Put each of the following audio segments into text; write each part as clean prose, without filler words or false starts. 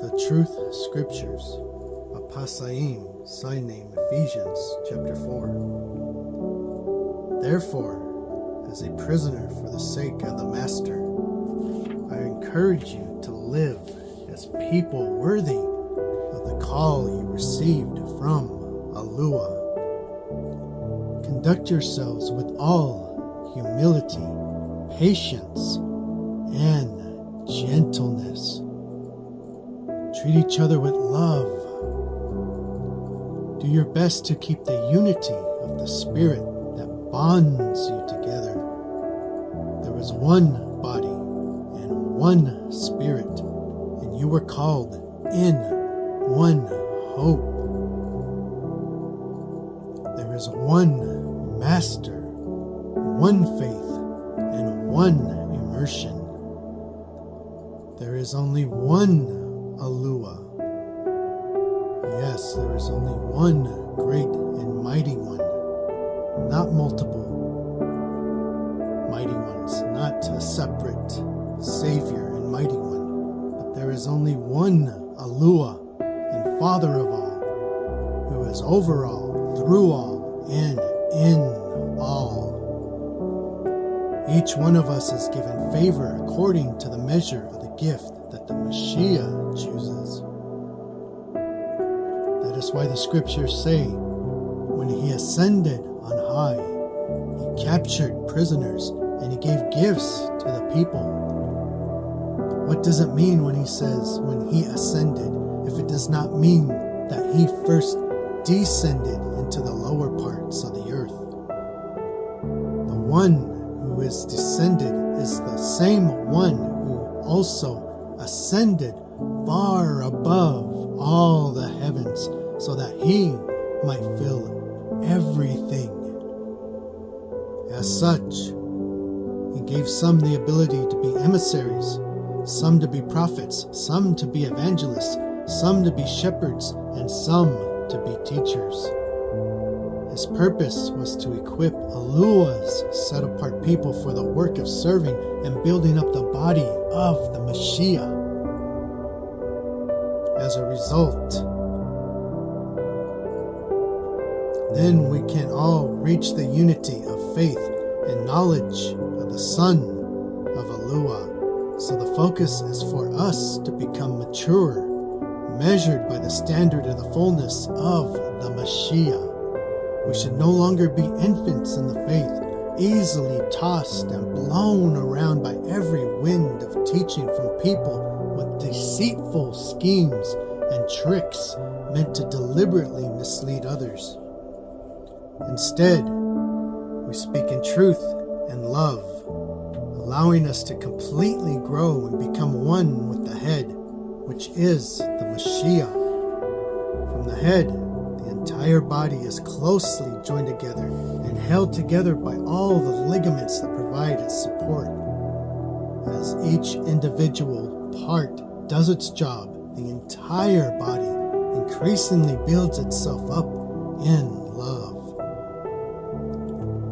The Truth Scriptures, Apasiyiym, sign name Ephesians, chapter 4. Therefore, as a prisoner for the sake of the Master, I encourage you to live as people worthy of the call you received from Aluah. Conduct yourselves with all humility, patience, and gentleness. Treat each other with love. Do your best to keep the unity of the Spirit that bonds you together. There is one body and one Spirit, and you were called in one hope. There is one Master, one faith, and one immersion. There is only one Aluah. Yes, there is only one great and mighty one, not multiple mighty ones, not a separate Savior and mighty one, but there is only one Aluah and Father of all, who is over all, through all, and in all. Each one of us is given favor according to the measure of the gift that the Mashiach chooses. That is why the scriptures say, when he ascended on high, he captured prisoners and he gave gifts to the people. What does it mean when he says, when he ascended, if it does not mean that he first descended into the lower parts of the earth? The one who is descended is the same one who also ascended far above all the heavens, so that he might fill everything. As such, he gave some the ability to be emissaries, some to be prophets, some to be evangelists, some to be shepherds, and some to be teachers. His purpose was to equip Aluah's set-apart people for the work of serving and building up the body of the Mashiach. As a result, then we can all reach the unity of faith and knowledge of the Son of Aluah. So the focus is for us to become mature, measured by the standard of the fullness of the Mashiach. We should no longer be infants in the faith, easily tossed and blown around by every wind of teaching from people with deceitful schemes and tricks meant to deliberately mislead others. Instead, we speak in truth and love, allowing us to completely grow and become one with the head, which is the Mashiach. From the head, the entire body is closely joined together and held together by all the ligaments that provide its support. As each individual part does its job, the entire body increasingly builds itself up in love.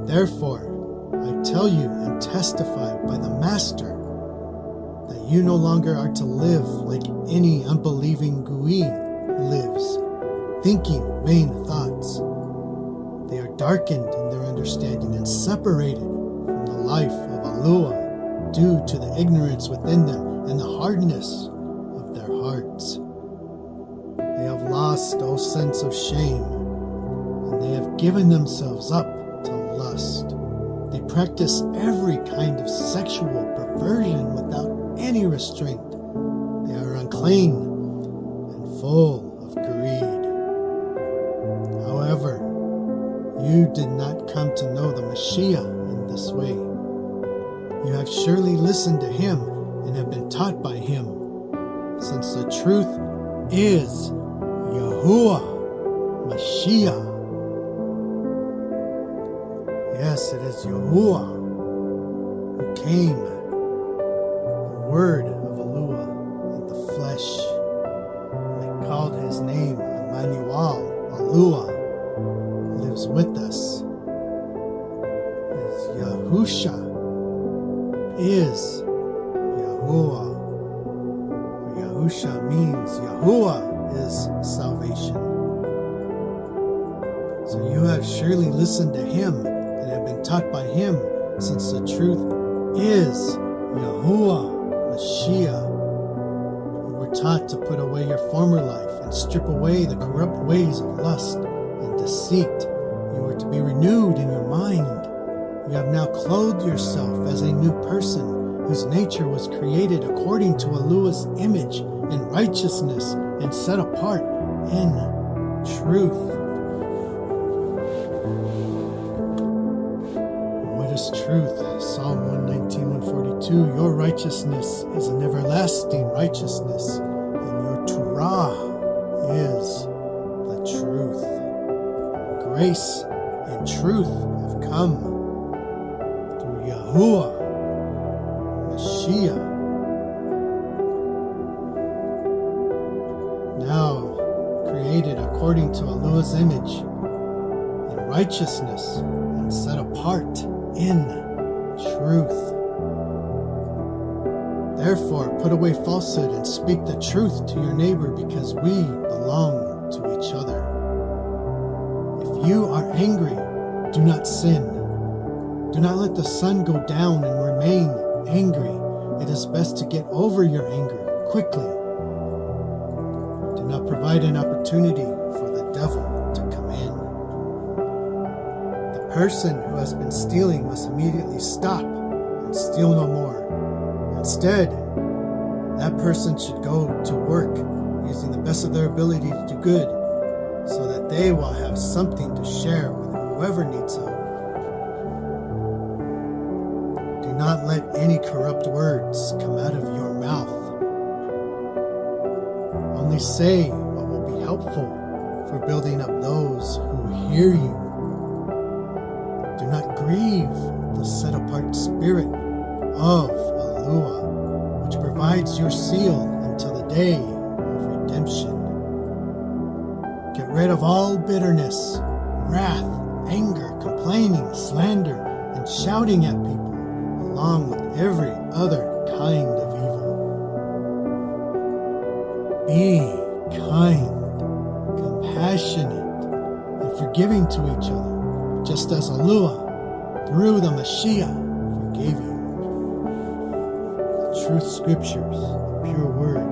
Therefore, I tell you and testify by the Master that you no longer are to live like any unbelieving Gui lives, thinking vain thoughts. They are darkened in their understanding and separated from the life of Aluah due to the ignorance within them and the hardness of their hearts. They have lost all sense of shame, and they have given themselves up to lust. They practice every kind of sexual perversion without any restraint. They are unclean and full of greed. However, you did not come to know the Mashiach in this way. You have surely listened to him and have been taught by him, since the truth is Yahuwah Mashiach. Yes, it is Yahuwah who came, the Word of Aluah in the flesh. They called his name Emmanuel. Aluah lives with us. His Yahusha is Yahuwah. Yahusha Yahusha means Yahuwah is salvation. So you have surely listened to him and have been taught by him, since the truth is Yahuwah Mashiach. You were taught to put away your former life and strip away the corrupt ways of lust and deceit. You were to be renewed in your mind. You have now clothed yourself as a new person whose nature was created according to Aluah's image in righteousness and set apart in truth. What is truth? Psalm 119:142. Your righteousness is an everlasting righteousness, and your Torah is the truth. Grace and truth have come through Yahuwah Mashiach. Now created according to Aluah's image in righteousness and set apart in truth. Therefore, put away falsehood and speak the truth to your neighbor, because we belong to each other. If you are angry, do not sin. Do not let the sun go down and remain angry. It is best to get over your anger quickly. Do not provide an opportunity for the devil to come in. The person who has been stealing must immediately stop and steal no more. Instead, that person should go to work using the best of their ability to do good, so that they will have something to share with whoever needs help. Do not let any corrupt words come out of your mouth. Only say what will be helpful for building up those who hear you. Do not grieve the set-apart spirit of Aluah, which provides your seal until the day of redemption. Get rid of all bitterness, wrath, anger, complaining, slander, and shouting at people, along with every other kind of evil. Be kind, compassionate, and forgiving to each other, just as Aluah, through the Mashiach, forgave you. The truth scriptures, the pure word